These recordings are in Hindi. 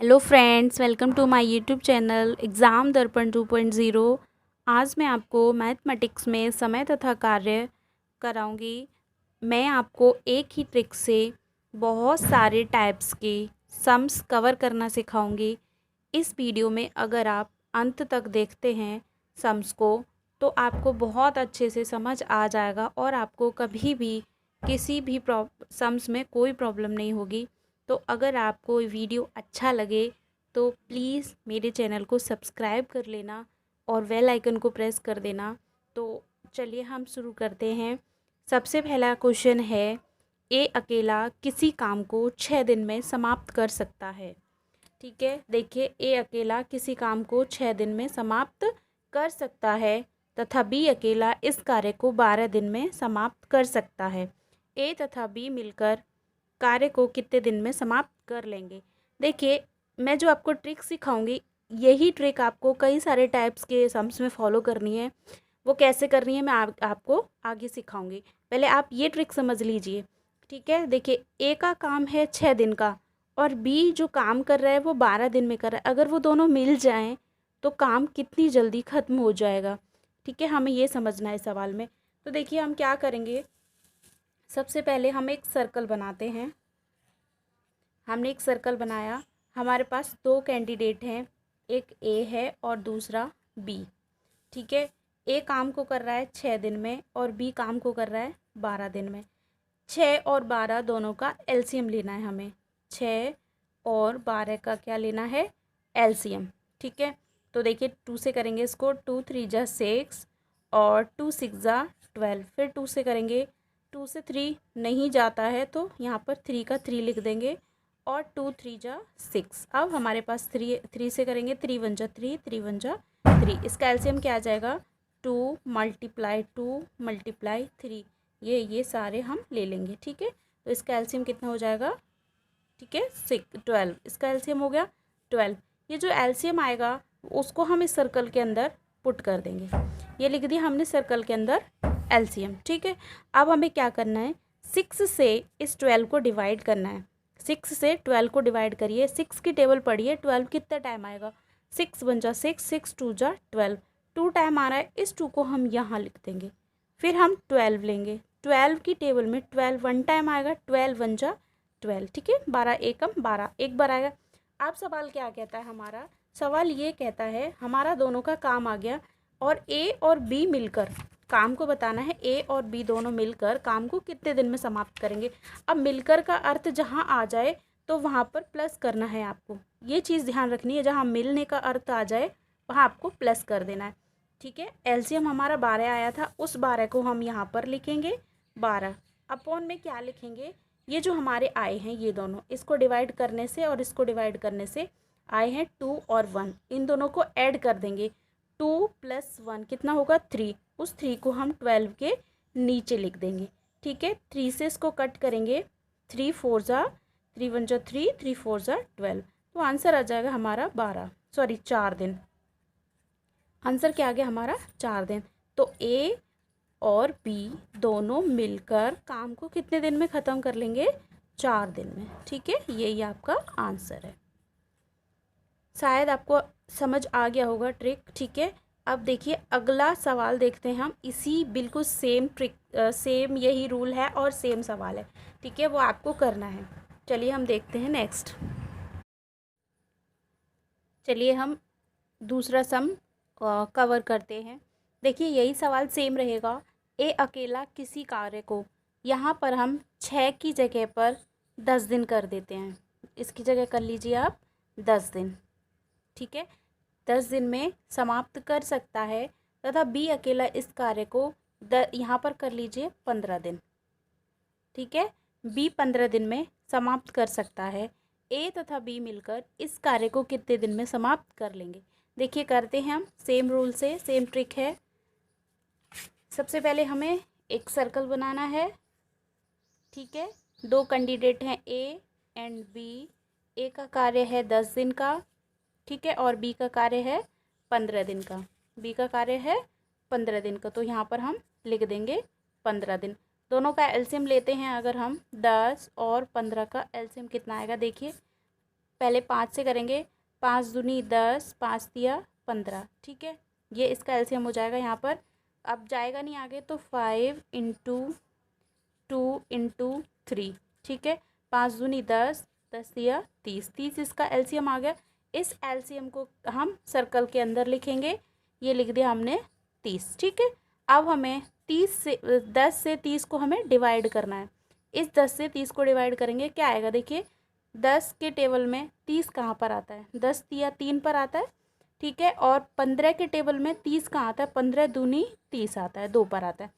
Hello friends, welcome to my YouTube channel exam Darpan 2.0। आज मैं आपको मैथमेटिक्स में समय तथा कार्य कराऊंगी। मैं आपको एक ही ट्रिक से बहुत सारे टाइप्स के सम्स कवर करना सिखाऊंगी। इस वीडियो में अगर आप अंत तक देखते हैं सम्स को, तो आपको बहुत अच्छे से समझ आ जाएगा और आपको कभी भी किसी भी सम्स में कोई प्रॉब्लम नहीं होगी। तो अगर आपको वीडियो अच्छा लगे तो प्लीज़ मेरे चैनल को सब्सक्राइब कर लेना और बेल आइकन को प्रेस कर देना। तो चलिए हम शुरू करते हैं। सबसे पहला क्वेश्चन है, ए अकेला किसी काम को 6 दिन में समाप्त कर सकता है। ठीक है, देखिए, ए अकेला किसी काम को 6 दिन में समाप्त कर सकता है तथा बी अकेला इस कार्य को 12 दिन में समाप्त कर सकता है। ए तथा बी मिलकर कार्य को कितने दिन में समाप्त कर लेंगे। देखिए, मैं जो आपको ट्रिक सिखाऊंगी, यही ट्रिक आपको कई सारे टाइप्स के सम्स में फॉलो करनी है। वो कैसे करनी है मैं आपको आगे सिखाऊंगी। पहले आप ये ट्रिक समझ लीजिए। ठीक है, देखिए, ए का काम है 6 दिन का और बी जो काम कर रहा है वो 12 दिन में कर रहा है। अगर वो दोनों मिल जाएं तो काम कितनी जल्दी ख़त्म हो जाएगा। ठीक है, हमें ये समझना है सवाल में। तो देखिए, हम क्या करेंगे, सबसे पहले हम एक सर्कल बनाते हैं। हमने एक सर्कल बनाया, हमारे पास दो कैंडिडेट हैं, एक ए है और दूसरा बी। ठीक है, ए काम को कर रहा है 6 दिन में और बी काम को कर रहा है 12 दिन में। 6 और 12 दोनों का एलसीएम लेना है हमें। 6 और 12 का क्या लेना है, एलसीएम। ठीक है, तो देखिए 2 से करेंगे इसको, 2 3 जा 6 और 2 6 जा 12। फिर 2 से करेंगे, 2 से 3 नहीं जाता है तो यहाँ पर 3 का 3 लिख देंगे और 2 3 जा 6। अब हमारे पास 3 से करेंगे, 3 1 जा 3, 3 1 जा 3। इसका एलसीएम क्या आ जाएगा, 2 × 2 × 3। ये सारे हम ले लेंगे। ठीक है, तो इसका एलसीएम कितना हो जाएगा, ठीक है 12। इसका एलसीएम हो गया 12। ये जो एलसीएम आएगा उसको हम इस सर्कल के अंदर पुट कर देंगे। ये लिख दिया हमने सर्कल के अंदर एलसीएम। ठीक है, अब हमें क्या करना है, 6 से इस 12 को डिवाइड करना है। 6 से 12 को डिवाइड करिए, 6 की टेबल पढ़िए, 12 कितना टाइम आएगा, 6 1 जा 6, 6 2 जा 12। 2 टाइम आ रहा है, इस 2 को हम यहाँ लिख देंगे। फिर हम 12 लेंगे, 12 की टेबल में 12 1 टाइम आएगा, 12 1 जा 12। ठीक है, 12 एकम 12 एक बार आएगा। अब सवाल क्या कहता है हमारा, सवाल ये कहता है हमारा दोनों का काम आ गया और ए और बी मिलकर काम को बताना है। ए और बी दोनों मिलकर काम को कितने दिन में समाप्त करेंगे। अब मिलकर का अर्थ जहाँ आ जाए तो वहाँ पर प्लस करना है आपको। ये चीज़ ध्यान रखनी है, जहाँ मिलने का अर्थ आ जाए वहाँ आपको प्लस कर देना है। ठीक है, एलसीएम हमारा 12 आया था, उस 12 को हम यहाँ पर लिखेंगे 12 अपॉन में क्या लिखेंगे, ये जो हमारे आए हैं ये दोनों, इसको डिवाइड करने से और इसको डिवाइड करने से आए हैं 2 और 1, इन दोनों को ऐड कर देंगे। 2 + 1 कितना होगा 3, उस 3 को हम 12 के नीचे लिख देंगे। ठीक है, 3 से इसको कट करेंगे, 3 4 जा 3 1 जा 3, 3 4 जा 12। तो आंसर आ जाएगा हमारा 4 दिन। आंसर क्या आ गया हमारा 4 दिन। तो ए और बी दोनों मिलकर काम को कितने दिन में ख़त्म कर लेंगे, 4 दिन में। ठीक है, यही आपका आंसर है। शायद आपको समझ आ गया होगा ट्रिक। ठीक है, अब देखिए अगला सवाल देखते हैं हम। इसी बिल्कुल सेम ट्रिक, सेम यही रूल है और सेम सवाल है। ठीक है, वो आपको करना है। चलिए हम देखते हैं नेक्स्ट। चलिए हम दूसरा सम कवर करते हैं। देखिए यही सवाल सेम रहेगा। ए अकेला किसी कार्य को, यहाँ पर हम 6 की जगह पर 10 दिन कर देते हैं। इसकी जगह कर लीजिए आप 10 दिन। ठीक है, 10 दिन में समाप्त कर सकता है तथा बी अकेला इस कार्य को यहाँ पर कर लीजिए 15 दिन। ठीक है, बी 15 दिन में समाप्त कर सकता है। ए तथा बी मिलकर इस कार्य को कितने दिन में समाप्त कर लेंगे। देखिए करते हैं हम सेम रूल से, सेम ट्रिक है। सबसे पहले हमें एक सर्कल बनाना है। ठीक है, दो कैंडिडेट हैं ए एंड बी। ए का कार्य है 10 दिन का, ठीक है, और बी का कार्य है 15 दिन का। बी का कार्य है 15 दिन का, तो यहाँ पर हम लिख देंगे 15 दिन। दोनों का एलसीएम लेते हैं, अगर हम 10 और 15 का एलसीएम कितना आएगा, देखिए पहले 5 से करेंगे, 5 दूनी 10, 5 तिया 15, ठीक है। ये इसका एलसीएम हो जाएगा यहाँ पर। अब जाएगा नहीं आगे, तो 5 इंटू 2 इंटू 3, ठीक है। 5 दूनी 10, 10 तिया 30, 30 इसका एलसीएम आ गया। इस एलसीएम को हम सर्कल के अंदर लिखेंगे, ये लिख दिया हमने 30, ठीक है। अब हमें 10 से 30 को हमें डिवाइड करना है। इस 10 से 30 को डिवाइड करेंगे, क्या आएगा देखिए, 10 के टेबल में 30 कहाँ पर आता है, 10 तिया 3 पर आता है, ठीक है। और 15 के टेबल में 30 कहाँ आता है, 15 दूनी 30 आता है, 2 पर आता है।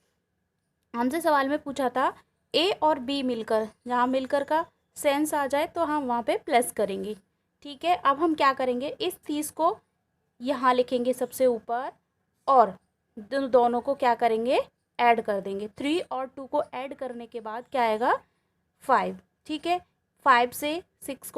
हमसे सवाल में पूछा था ए और बी मिलकर, जहाँ मिलकर का सेंस आ जाए तो हम वहाँ पे प्लस करेंगे, ठीक है। अब हम क्या करेंगे, इस 30 को यहाँ लिखेंगे सबसे ऊपर, और दोनों को क्या करेंगे, ऐड कर देंगे। 3 और 2 को ऐड करने के बाद क्या आएगा, 5, ठीक है। 5 से 30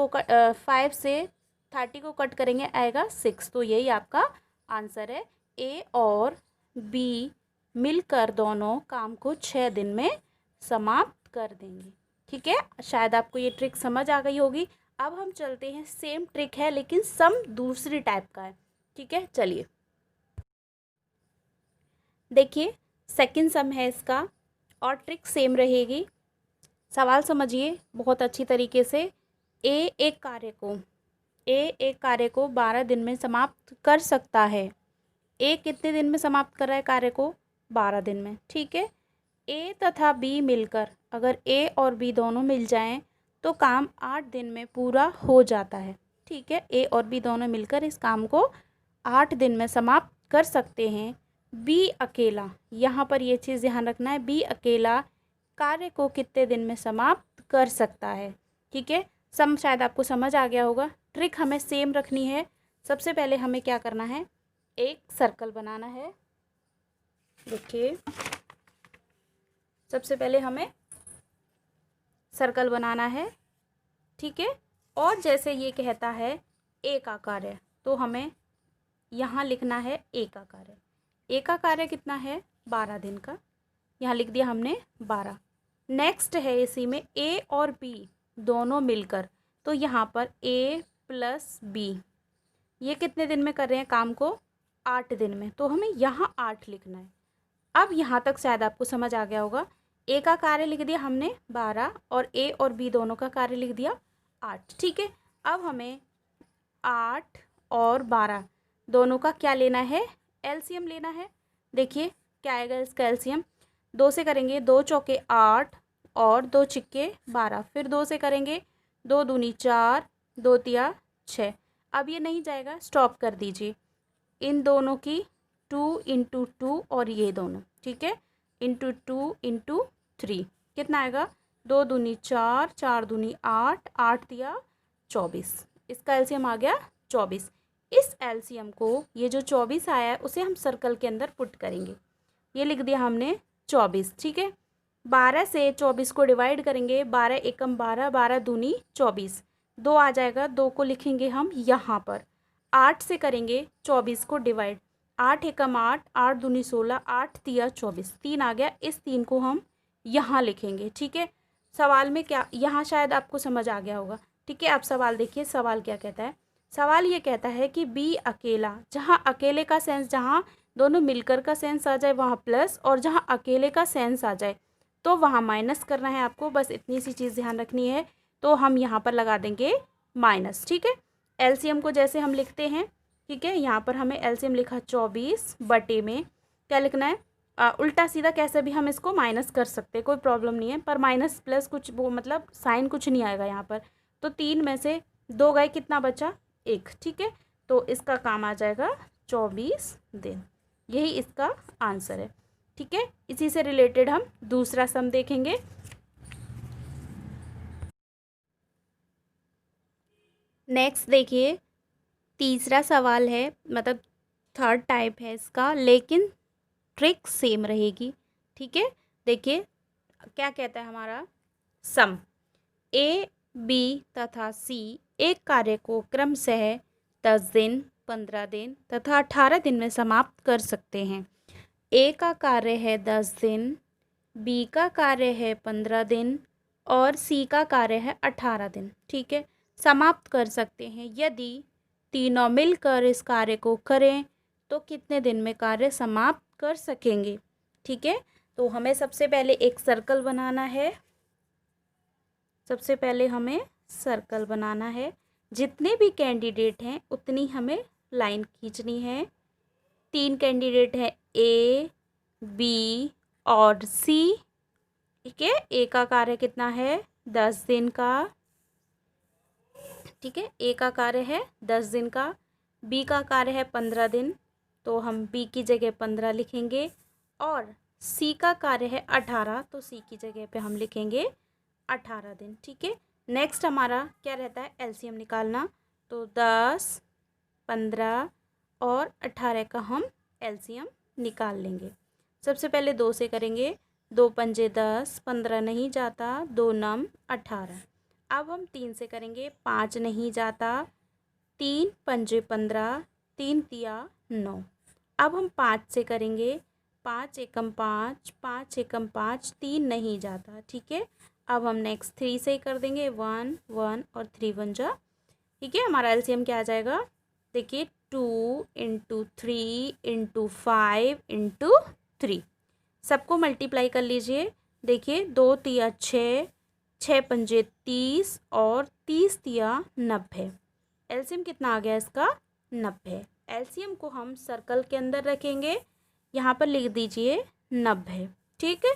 को कट करेंगे, आएगा 6। तो यही आपका आंसर है। ए और बी मिलकर दोनों काम को 6 दिन में समाप्त कर देंगे, ठीक है। शायद आपको ये ट्रिक समझ आ गई होगी। अब हम चलते हैं, सेम ट्रिक है लेकिन सम दूसरी टाइप का है, ठीक है। चलिए देखिए, सेकंड सम है इसका और ट्रिक सेम रहेगी। सवाल समझिए बहुत अच्छी तरीके से। ए एक कार्य को 12 दिन में समाप्त कर सकता है। ए कितने दिन में समाप्त कर रहा है कार्य को, 12 दिन में, ठीक है। ए तथा बी मिलकर, अगर ए और बी दोनों मिल जाएं तो काम 8 दिन में पूरा हो जाता है, ठीक है। ए और बी दोनों मिलकर इस काम को 8 दिन में समाप्त कर सकते हैं। बी अकेला, यहाँ पर ये चीज़ ध्यान रखना है, बी अकेला कार्य को कितने दिन में समाप्त कर सकता है, ठीक है। सम शायद आपको समझ आ गया होगा। ट्रिक हमें सेम रखनी है। सबसे पहले हमें क्या करना है, एक सर्कल बनाना है। देखिए, सबसे पहले हमें सर्कल बनाना है, ठीक है। और जैसे ये कहता है ए का कार्य, तो हमें यहाँ लिखना है ए का कार्य। ए का कार्य कितना है, 12 दिन का, यहाँ लिख दिया हमने 12। नेक्स्ट है इसी में ए और बी दोनों मिलकर, तो यहाँ पर ए प्लस बी, ये कितने दिन में कर रहे हैं काम को, 8 दिन में, तो हमें यहाँ 8 लिखना है। अब यहाँ तक शायद आपको समझ आ गया होगा। ए का कार्य लिख दिया हमने 12 और ए और बी दोनों का कार्य लिख दिया 8, ठीक है। अब हमें 8 और 12 दोनों का क्या लेना है, एलसीएम लेना है। देखिए क्या आएगा इसका एलसीएम, 2 से करेंगे 2 चौके 8 और 2 छिक्के 12, फिर 2 से करेंगे 2 दूनी 4, 2 तिया 6। अब ये नहीं जाएगा, स्टॉप कर दीजिए। इन दोनों की 2 इंटू 2 और ये दोनों, ठीक है, इंटू 2 इंटू 3 कितना आएगा, 2 दूनी 4, 4 दूनी 8, 8 तिया 24। इसका एलसीएम आ गया 24। इस एलसीएम को, ये जो 24 आया है, उसे हम सर्कल के अंदर पुट करेंगे। ये लिख दिया हमने 24, ठीक है। 12 से 24 को डिवाइड करेंगे, 12 एकम 12, 12 दूनी 24, 2 आ जाएगा, 2 को लिखेंगे हम यहाँ पर। 8 से करेंगे 24 को डिवाइड, 8 एकम 8, 8 दूनी 16, 8 तिया 24, 3 आ गया, इस 3 को हम यहाँ लिखेंगे, ठीक है। सवाल में क्या, यहाँ शायद आपको समझ आ गया होगा, ठीक है। अब सवाल देखिए, सवाल क्या कहता है। सवाल ये कहता है कि बी अकेला, जहाँ अकेले का सेंस, जहाँ दोनों मिलकर का सेंस आ जाए वहाँ प्लस, और जहाँ अकेले का सेंस आ जाए तो वहाँ माइनस करना है आपको। बस इतनी सी चीज़ ध्यान रखनी है। तो हम यहाँ पर लगा देंगे माइनस, ठीक है। एलसीएम को जैसे हम लिखते हैं, ठीक है, यहाँ पर हमें एलसीएम लिखा 24 बटे में क्या लिखना है, उल्टा सीधा कैसे भी हम इसको माइनस कर सकते हैं, कोई प्रॉब्लम नहीं है, पर माइनस प्लस कुछ वो मतलब साइन कुछ नहीं आएगा यहाँ पर। तो 3 में से 2 गए, कितना बचा, 1, ठीक है। तो इसका काम आ जाएगा 24 दिन, यही इसका आंसर है, ठीक है। इसी से रिलेटेड हम दूसरा सम देखेंगे। नेक्स्ट देखिए, तीसरा सवाल है, मतलब थर्ड टाइप है इसका, लेकिन ट्रिक सेम रहेगी, ठीक है। देखिए क्या कहता है हमारा सम, ए बी तथा सी एक कार्य को क्रमशः 10 दिन, 15 दिन तथा 18 दिन में समाप्त कर सकते हैं। ए का कार्य है 10 दिन, बी का कार्य है 15 दिन और सी का कार्य है 18 दिन, ठीक है। समाप्त कर सकते हैं। यदि तीनों मिलकर इस कार्य को करें तो कितने दिन में कार्य समाप्त कर सकेंगे। ठीक है, तो हमें सबसे पहले एक सर्कल बनाना है। सबसे पहले हमें सर्कल बनाना है। जितने भी कैंडिडेट हैं उतनी हमें लाइन खींचनी है। 3 कैंडिडेट हैं, ए, बी और सी। ठीक है, ए का कार्य कितना है, 10 दिन का। ठीक है, ए का कार्य है 10 दिन का, बी का कार्य है 15 दिन, तो हम बी की जगह 15 लिखेंगे। और सी का कार्य है 18, तो सी की जगह पे हम लिखेंगे 18 दिन। ठीक है, नेक्स्ट हमारा क्या रहता है, एलसीएम निकालना। तो 10, 15 और 18 का हम एलसीएम निकाल लेंगे। सबसे पहले 2 से करेंगे। 2 पंजे 10, 15 नहीं जाता, 2 नम 18। अब हम 3 से करेंगे। 5 नहीं जाता, 3 पंजे 15, 3 तिया 9। अब हम 5 से करेंगे। 5 एकम 5, 5 एकम 5, 3 नहीं जाता। ठीक है, अब हम नेक्स्ट 3 से ही कर देंगे। 1, 1 और 3 1 जा। ठीक है, हमारा एलसीएम क्या आ जाएगा, देखिए 2 इंटू 3 इंटू 5 इंटू 3। सबको मल्टीप्लाई कर लीजिए। देखिए 2 तिया 6, 6 पंजे 30 और 30 तिया 90। एलसीएम कितना आ गया इसका, 90। एलसीएम को हम सर्कल के अंदर रखेंगे। यहाँ पर लिख दीजिए 90। ठीक है,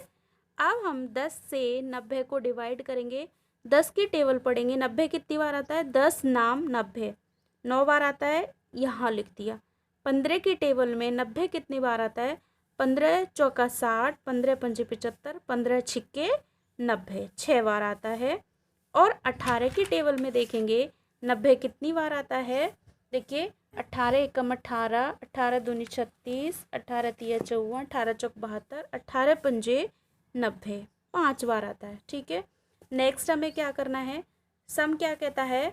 अब हम 10 से 90 को डिवाइड करेंगे। 10 की टेबल पढ़ेंगे। 90 कितनी बार आता है, 10 नाम 90 9 बार आता है, यहाँ लिख दिया। 15 की टेबल में 90 कितनी बार आता है, 15 चौका 60, 15 पंजे 75, 15 छिक्के 90 6 बार आता है। और 18 की टेबल में देखेंगे 90 कितनी बार आता है, देखिए 18 एकम 18, 18 दूनी 36, 18 तिया 54, 18 चौक 72, 18 पंजे 90 5 बार आता है। ठीक है, नेक्स्ट हमें क्या करना है, सम क्या कहता है,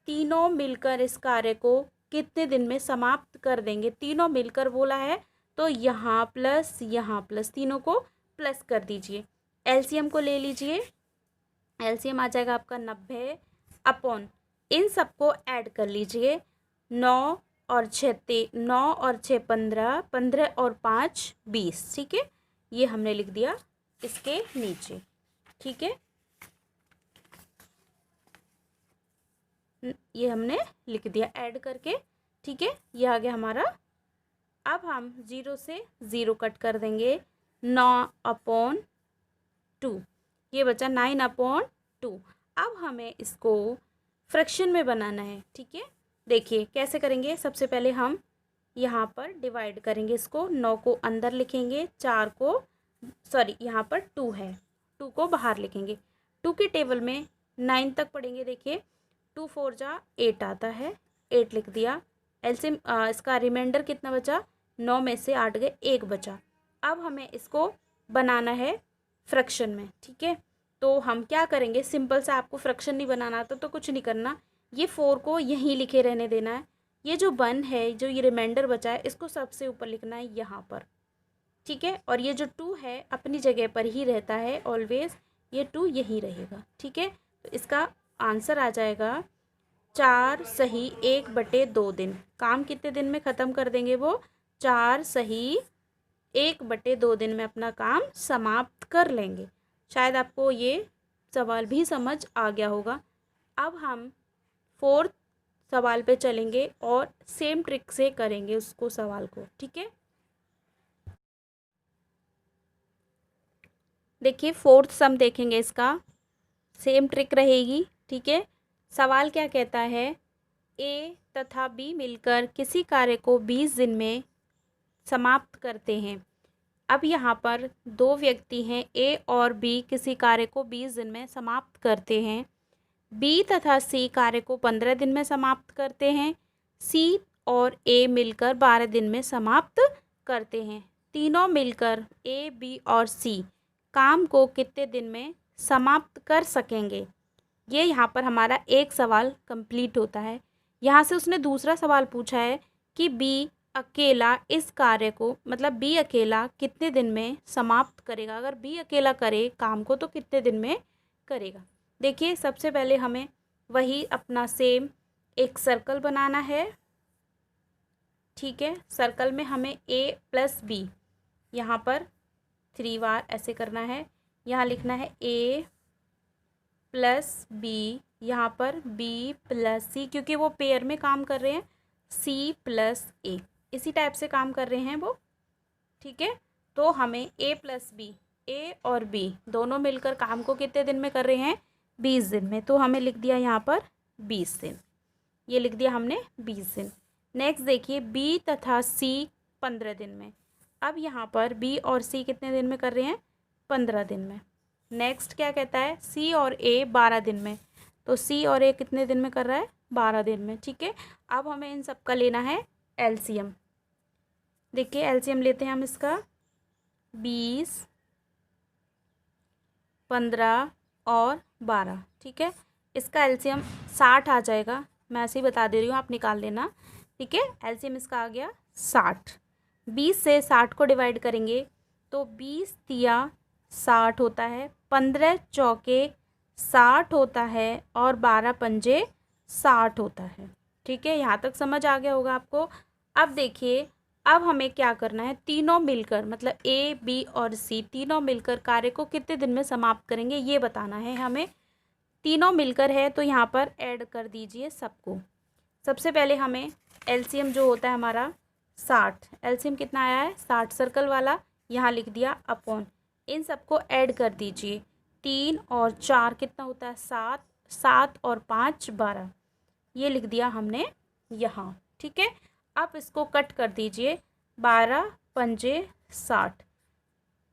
तीनों मिलकर इस कार्य को कितने दिन में समाप्त कर देंगे। तीनों मिलकर बोला है, तो यहाँ प्लस तीनों को प्लस कर दीजिए। एलसीएम को ले लीजिए। एलसीएम आ जाएगा आपका 90 अपॉन, इन सबको ऐड कर लीजिए। 9 और 6 15, 15 और 5 20। ठीक है, ये हमने लिख दिया इसके नीचे। ठीक है, ये हमने लिख दिया ऐड करके। ठीक है, ये आ गया हमारा। अब हम 0 से 0 कट कर देंगे। 9 अपॉन 2, ये बचा 9 अपॉन 2। अब हमें इसको फ्रैक्शन में बनाना है। ठीक है, देखिए कैसे करेंगे। सबसे पहले हम यहाँ पर डिवाइड करेंगे इसको। 9 को अंदर लिखेंगे, 4 को यहाँ पर 2 है, 2 को बाहर लिखेंगे। 2 की टेबल में 9 तक पढ़ेंगे। देखिए 2 4 जा 8 आता है, 8 लिख दिया। एलसीएम इसका रिमाइंडर कितना बचा, 9 में से 8 गए, 1 बचा। अब हमें इसको बनाना है फ्रैक्शन में। ठीक है, तो हम क्या करेंगे, सिंपल सा, आपको फ्रैक्शन नहीं बनाना तो कुछ नहीं करना, ये 4 को यहीं लिखे रहने देना है। ये जो 1 है, जो ये रिमाइंडर बचा है, इसको सबसे ऊपर लिखना है यहाँ पर। ठीक है, और ये जो 2 है अपनी जगह पर ही रहता है ऑलवेज, ये 2 यहीं रहेगा। ठीक है, तो इसका आंसर आ जाएगा 4 सही 1/2 दिन। काम कितने दिन में ख़त्म कर देंगे वो, 4 सही 1/2 दिन में अपना काम समाप्त कर लेंगे। शायद आपको ये सवाल भी समझ आ गया होगा। अब हम 4th सवाल पे चलेंगे और सेम ट्रिक से करेंगे उसको सवाल को। ठीक है, देखिए 4th सम देखेंगे, इसका सेम ट्रिक रहेगी। ठीक है, सवाल क्या कहता है, ए तथा बी मिलकर किसी कार्य को 20 दिन में समाप्त करते हैं। अब यहाँ पर 2 व्यक्ति हैं, ए और बी किसी कार्य को 20 दिन में समाप्त करते हैं। बी तथा सी कार्य को 15 दिन में समाप्त करते हैं। सी और ए मिलकर 12 दिन में समाप्त करते हैं। तीनों मिलकर ए, बी और सी काम को कितने दिन में समाप्त कर सकेंगे। ये यहाँ पर हमारा एक सवाल कंप्लीट होता है। यहाँ से उसने दूसरा सवाल पूछा है कि बी अकेला इस कार्य को, मतलब बी अकेला कितने दिन में समाप्त करेगा। अगर बी अकेला करे काम को तो कितने दिन में करेगा। देखिए सबसे पहले हमें वही अपना सेम एक सर्कल बनाना है। ठीक है, सर्कल में हमें a प्लस बी, यहाँ पर 3 बार ऐसे करना है। यहाँ लिखना है a प्लस बी, यहाँ पर b प्लस सी, क्योंकि वो पेयर में काम कर रहे हैं, c प्लस a, इसी टाइप से काम कर रहे हैं वो। ठीक है, तो हमें a प्लस बी, a और b दोनों मिलकर काम को कितने दिन में कर रहे हैं, 20 दिन में। तो हमें लिख दिया यहाँ पर 20 दिन, ये लिख दिया हमने 20 दिन। नेक्स्ट देखिए b तथा c 15 दिन में। अब यहाँ पर b और c कितने दिन में कर रहे हैं, 15 दिन में। नेक्स्ट क्या कहता है, c और a 12 दिन में। तो c और a कितने दिन में कर रहा है, 12 दिन में। ठीक है, अब हमें इन सब का लेना है एलसीएम। देखिए एलसीएम लेते हैं हम इसका, 20, 15 और 12। ठीक है, इसका एलसीएम 60 आ जाएगा, मैं ऐसे ही बता दे रही हूँ, आप निकाल लेना। ठीक है, एलसीएम इसका आ गया 60। 20 से 60 को डिवाइड करेंगे तो 20 तिया 60 होता है, 15 चौके 60 होता है और 12 पंजे 60 होता है। ठीक है, यहाँ तक समझ आ गया होगा आपको। अब देखिए, अब हमें क्या करना है, तीनों मिलकर मतलब ए बी और सी तीनों मिलकर कार्य को कितने दिन में समाप्त करेंगे ये बताना है हमें। तीनों मिलकर है तो यहाँ पर ऐड कर दीजिए सबको। सबसे पहले हमें एलसीएम जो होता है हमारा 60, एलसीएम कितना आया है 60, सर्कल वाला यहाँ लिख दिया अपॉन, इन सबको ऐड कर दीजिए। 3 और 4 कितना होता है 7, 7 और 5 12, ये लिख दिया हमने यहाँ। ठीक है, अब इसको कट कर दीजिए, 12 पंजे 60,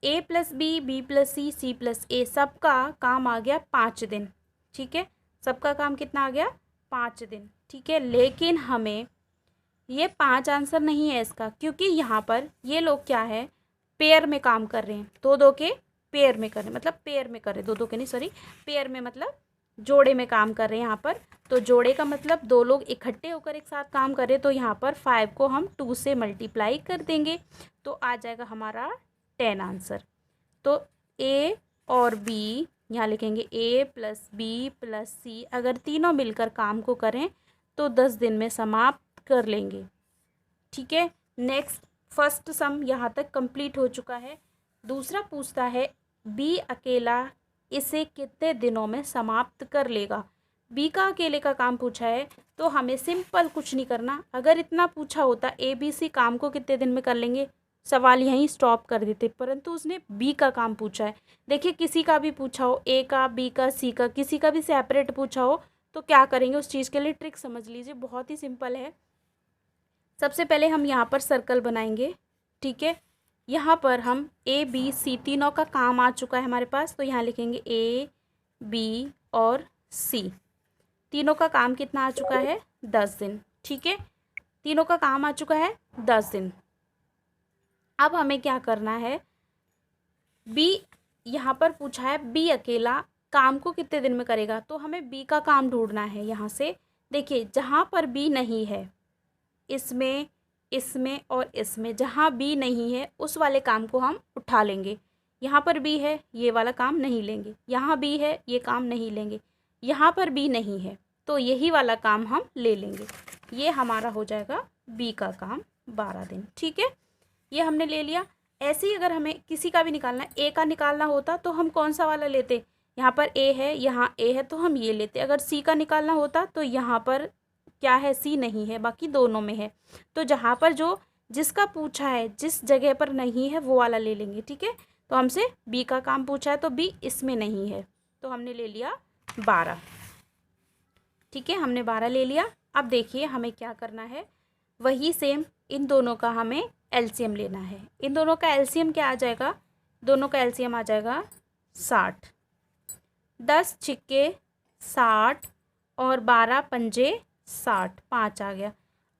a plus B, B plus C, C plus A, सबका काम आ गया 5 दिन। ठीक है, सबका काम कितना आ गया 5 दिन। ठीक है, लेकिन हमें ये 5 आंसर नहीं है इसका, क्योंकि यहाँ पर ये लोग क्या है, पेयर में काम कर रहे हैं, दो दो के पेयर में कर रहे हैं, मतलब पेयर में कर रहे हैं, दो दो के नहीं सॉरी, पेयर में मतलब जोड़े में काम कर रहे हैं यहाँ पर। तो जोड़े का मतलब दो लोग इकट्ठे होकर एक साथ काम कर रहे हैं, तो यहाँ पर 5 को हम 2 से मल्टीप्लाई कर देंगे तो आ जाएगा हमारा 10 आंसर। तो a और b यहाँ लिखेंगे, a प्लस बी प्लस सी, अगर तीनों मिलकर काम को करें तो 10 दिन में समाप्त कर लेंगे। ठीक है, नेक्स्ट फर्स्ट सम यहाँ तक कंप्लीट हो चुका है। दूसरा पूछता है b अकेला इसे कितने दिनों में समाप्त कर लेगा। बी का अकेले का काम पूछा है तो हमें सिंपल कुछ नहीं करना, अगर इतना पूछा होता ए बी सी काम को कितने दिन में कर लेंगे, सवाल यहीं स्टॉप कर देते, परंतु उसने बी का काम पूछा है। देखिए किसी का भी पूछा हो, ए का, बी का, सी का, किसी का भी सेपरेट पूछा हो तो क्या करेंगे, उस चीज़ के लिए ट्रिक समझ लीजिए, बहुत ही सिंपल है। सबसे पहले हम यहाँ पर सर्कल बनाएंगे। ठीक है, यहाँ पर हम ए बी सी तीनों का काम आ चुका है हमारे पास, तो यहाँ लिखेंगे ए बी और सी, तीनों का काम कितना आ चुका है 10 दिन। ठीक है, तीनों का काम आ चुका है 10 दिन। अब हमें क्या करना है, बी यहाँ पर पूछा है बी अकेला काम को कितने दिन में करेगा, तो हमें बी का काम ढूंढना है। यहाँ से देखिए जहाँ पर बी नहीं है, इसमें, इसमें और इसमें, जहाँ बी नहीं है उस वाले काम को हम उठा लेंगे। यहाँ पर बी है, ये वाला काम नहीं लेंगे, यहाँ बी है, ये काम नहीं लेंगे, यहाँ पर बी नहीं है तो यही वाला काम हम ले लेंगे। ये हमारा हो जाएगा बी का काम 12 दिन। ठीक है, ये हमने ले लिया। ऐसे ही अगर हमें किसी का भी निकालना है, ए का निकालना होता तो हम कौन सा वाला लेते, यहाँ पर ए है, यहाँ ए है तो हम ये लेते। अगर सी का निकालना होता तो यहाँ पर क्या है, सी नहीं है, बाकी दोनों में है, तो जहाँ पर जो जिसका पूछा है जिस जगह पर नहीं है वो वाला ले लेंगे। ठीक है, तो हमसे बी का काम पूछा है तो बी इसमें नहीं है तो हमने ले लिया 12। ठीक है, हमने 12 ले लिया। अब देखिए हमें क्या करना है, वही सेम इन दोनों का हमें एलसीएम लेना है। इन दोनों का एलसीएम क्या आ जाएगा, दोनों का एलसीएम आ जाएगा 60, 10 छिक्के 60 और 12 पंजे 60, 5 आ गया।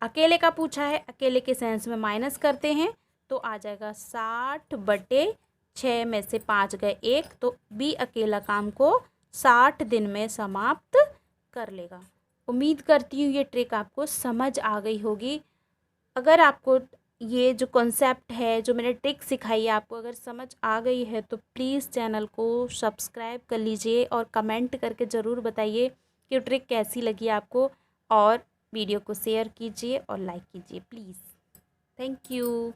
अकेले का पूछा है, अकेले के सेंस में माइनस करते हैं तो आ जाएगा 60/6 में से 5 गए 1, तो बी अकेला काम को 60 दिन में समाप्त कर लेगा। उम्मीद करती हूँ ये ट्रिक आपको समझ आ गई होगी। अगर आपको ये जो कॉन्सेप्ट है, जो मैंने ट्रिक सिखाई है, आपको अगर समझ आ गई है तो प्लीज़ चैनल को सब्सक्राइब कर लीजिए और कमेंट करके ज़रूर बताइए कि ट्रिक कैसी लगी आपको, और वीडियो को शेयर कीजिए और लाइक कीजिए प्लीज़। Thank you.